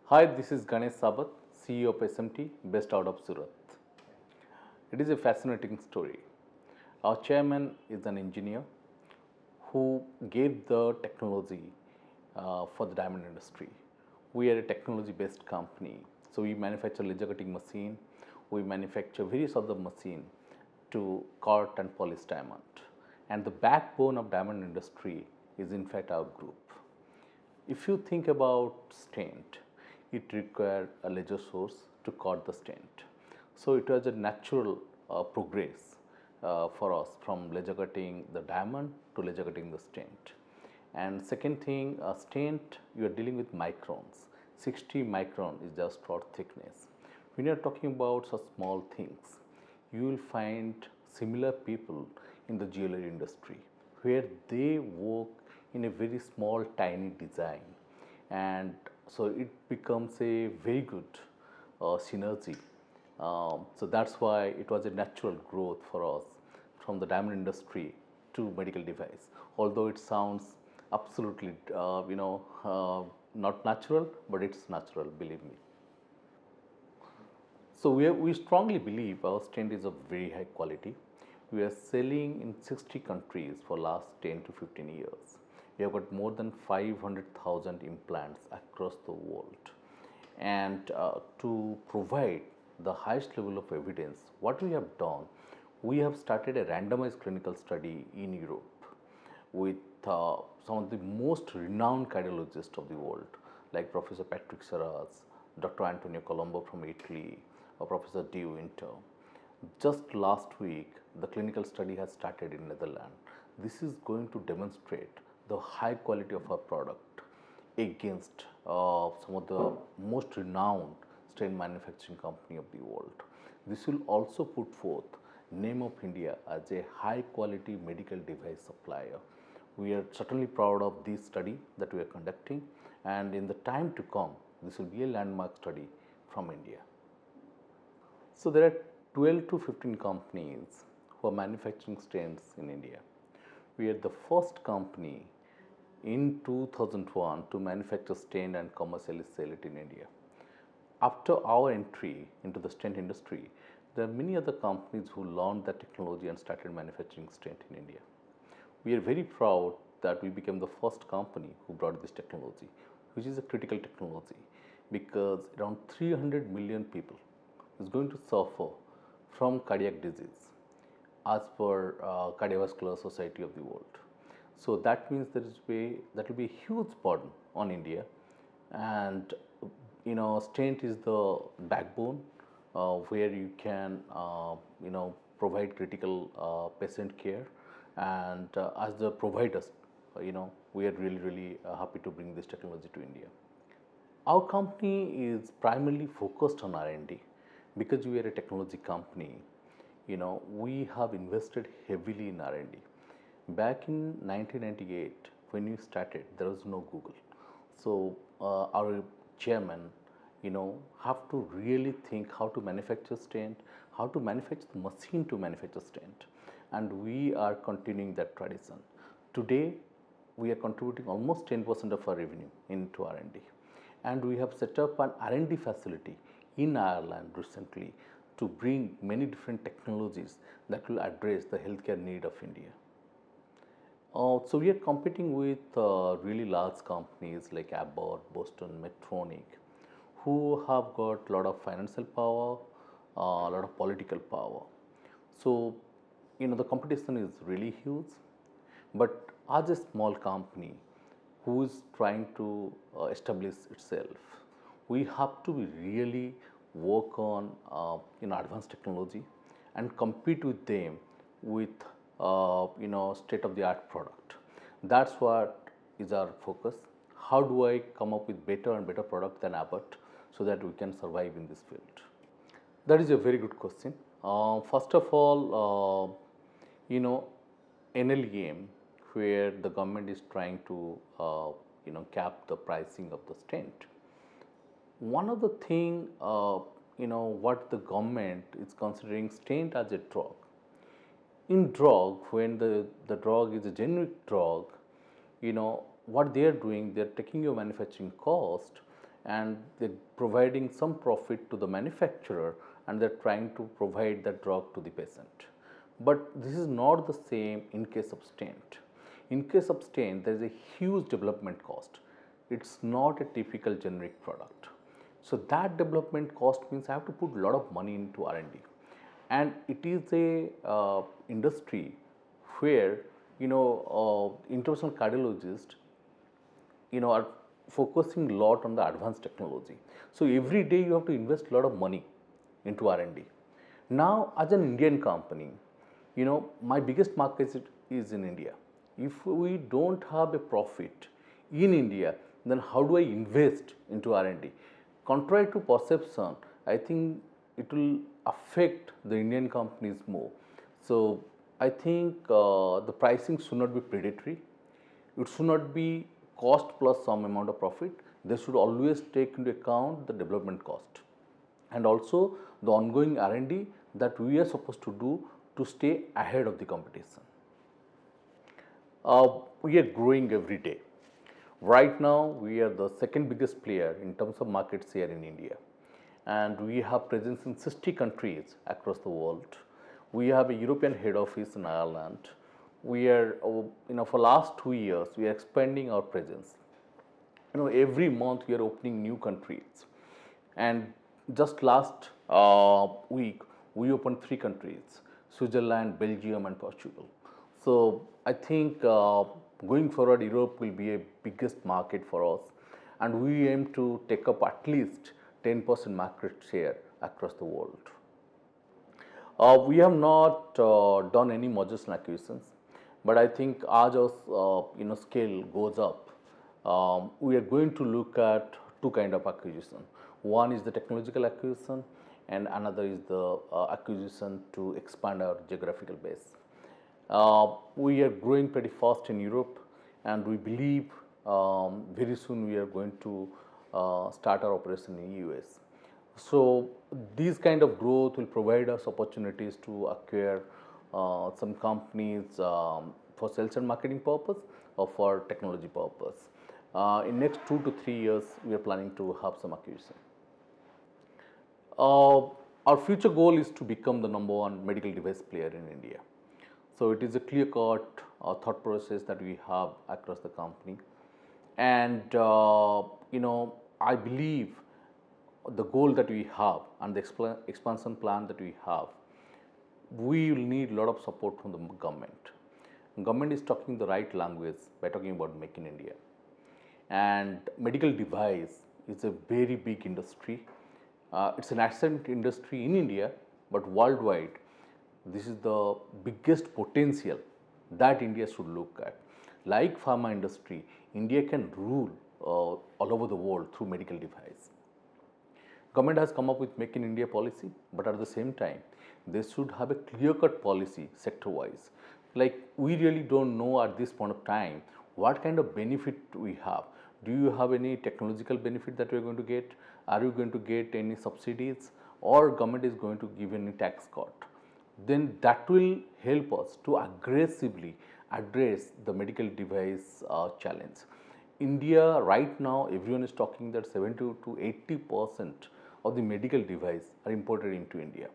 Hi, this is Ganesh Sabat, CEO of SMT, based out of Surat. It is a fascinating story. Our chairman is an engineer who gave the technology for the diamond industry. We are a technology-based company, so we manufacture laser cutting machine, we manufacture various other machine to cut and polish diamond. And the backbone of diamond industry is in fact our group. If you think about stent, it required a laser source to cut the stent. So it was a natural progress for us from laser cutting the diamond to laser cutting the stent. And second thing, stent, you are dealing with microns. 60 micron is just rod thickness. When you are talking about such small things, you will find similar people in the jewelry industry where they work in a very small tiny design, and so it becomes a very good synergy. So that's why it was a natural growth for us from the diamond industry to medical device. Although it sounds absolutely not natural, but it's natural, believe me. So we strongly believe our stent is of very high quality. We are selling in 60 countries for last 10 to 15 years. We have got more than 500,000 implants across the world. And to provide the highest level of evidence, what we have done, we have started a randomized clinical study in Europe with some of the most renowned cardiologists of the world, like Professor Patrick Serras, Dr. Antonio Colombo from Italy, or Professor De Winter. Just last week, the clinical study has started in Netherlands. This is going to demonstrate the high quality of our product against some of the most renowned stent manufacturing company of the world. This will also put forth name of India as a high quality medical device supplier. We are certainly proud of this study that we are conducting, and in the time to come, this will be a landmark study from India. So there are 12 to 15 companies who are manufacturing stents in India. We are the first company in 2001 to manufacture stent and commercially sell it in India. After our entry into the stent industry, there are many other companies who learned that technology and started manufacturing stent in India. We are very proud that we became the first company who brought this technology, which is a critical technology, because around 300 million people is going to suffer from cardiac disease as per Cardiovascular Society of the World. So that means that will be a huge burden on India, and stent is the backbone where you can provide critical patient care, and as the providers, we are really happy to bring this technology to India. Our company is primarily focused on R&D because we are a technology company. We have invested heavily in R&D. Back in 1998, when we started, there was no Google. So our chairman, have to really think how to manufacture stent, how to manufacture the machine to manufacture stent, and we are continuing that tradition. Today, we are contributing almost 10% of our revenue into R&D, and we have set up an R&D facility in Ireland recently to bring many different technologies that will address the healthcare need of India. So we are competing with really large companies like Abbott, Boston, Medtronic, who have got a lot of financial power, a lot of political power. So, the competition is really huge, but as a small company who is trying to establish itself, we have to really work on advanced technology and compete with them with state of the art product. That's what is our focus. How do I come up with better and better product than Abbott so that we can survive in this field? That is a very good question. First of all, NLEM, where the government is trying to cap the pricing of the stent. One of the thing, what the government is considering stent as a drug. In drug, when the drug is a generic drug, what they are doing, they are taking your manufacturing cost and they're providing some profit to the manufacturer, and they're trying to provide the drug to the patient. But this is not the same in case of stent. In case of stent, there is a huge development cost. It's not a typical generic product. So that development cost means I have to put a lot of money into R&D, and it is a industry where interventional cardiologists are focusing a lot on the advanced technology. So every day you have to invest a lot of money into R&D. Now, as an Indian company, my biggest market is in India. If we don't have a profit in India, then how do I invest into R&D? Contrary to perception, I think it will affect the Indian companies more. So I think the pricing should not be predatory. It should not be cost plus some amount of profit. They should always take into account the development cost and also the ongoing R&D that we are supposed to do to stay ahead of the competition. We are growing every day. Right now, we are the second biggest player in terms of market share in India, and we have presence in 60 countries across the world. We have a European head office in Ireland. We are, for last 2 years, we are expanding our presence. Every month we are opening new countries, and just last week we opened 3 countries: Switzerland, Belgium, and Portugal. So I think going forward, Europe will be a biggest market for us, and we aim to take up at least 10% market share across the world. We have not done any mergers and acquisitions, but I think as our scale goes up, we are going to look at 2 kind of acquisition. One is the technological acquisition, and another is the acquisition to expand our geographical base. We are growing pretty fast in Europe, and we believe very soon we are going to start our operation in US. So these kind of growth will provide us opportunities to acquire some companies for sales and marketing purpose or for technology purpose. In next 2 to 3 years, we are planning to have some acquisition. Our future goal is to become the #1 medical device player in India. So it is a clear-cut thought process that we have across the company, and I believe the goal that we have and the expansion plan that we have, we will need a lot of support from the government. Government is talking the right language by talking about Make in India, and medical device is a very big industry. It's an nascent industry in India, but worldwide, this is the biggest potential that India should look at. Like pharma industry, India can rule all over the world through medical device. Government has come up with Make in India policy, but at the same time, they should have a clear-cut policy sector-wise. Like, we really don't know at this point of time what kind of benefit we have. Do you have any technological benefit that we are going to get? Are you going to get any subsidies, or government is going to give any tax cut? Then that will help us to aggressively address the medical device challenge. India right now, everyone is talking that 70 to 80% of the medical device are imported into India.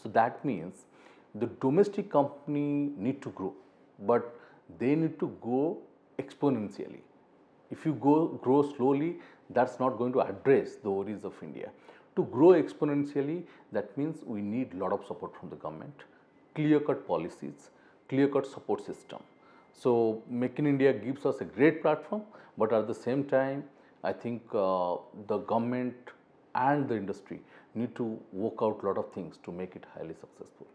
So that means the domestic company need to grow, but they need to grow exponentially. If you grow slowly, that's not going to address the worries of India. To grow exponentially, that means we need a lot of support from the government, clear-cut policies, clear-cut support system. So Make in India gives us a great platform, but at the same time, I think the government and the industry need to work out a lot of things to make it highly successful.